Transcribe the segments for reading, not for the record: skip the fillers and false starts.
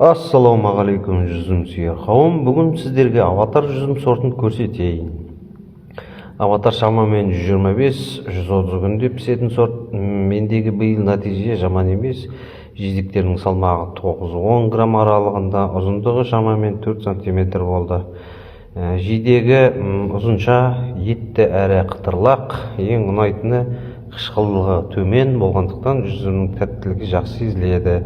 Ассалаумағалейкум жүзім сүйер қауым. Бүгін сіздерге аватар жүзім сортын көрсетейін. Аватар шамамен 125-130 күнде пісетін сорт. Мендегі биыл нәтиже жаман емес. Жидектердің салмағы 9-10 грамм аралығында, ұзындығы шамамен 4 см болды. Жидегі ұзынша, етті әрі қытырлақ. Ең ұнайтыны қышқылдығы төмен болғандықтан жүзімнің тәттілігі жақсы сезіледі.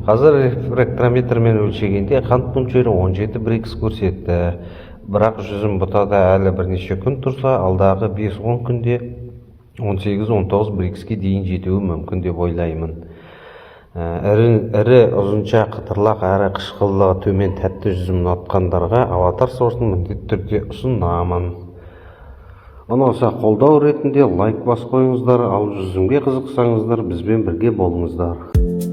Қазір рефрактометрмен өлшегенде қант мөлшері 17 Брикс көрсетті. Бірақ жүзім бұтада әлі бірнеше күн тұрса, алдағы 5-10 күнде 18-19 Брикске дейін жетуі мүмкін деп ойлаймын. Ірі ұзынша қытырлақ әрі қышқылдығы төмен тәтті жүзім ұнатқандарға аватар сортын міндетті түрде ұсынамын. Ұнаса қолдау ретінде лайк бас қойыңыздар, ал жүзімге қызықсаңыздар бізбен бірге болыңыздар.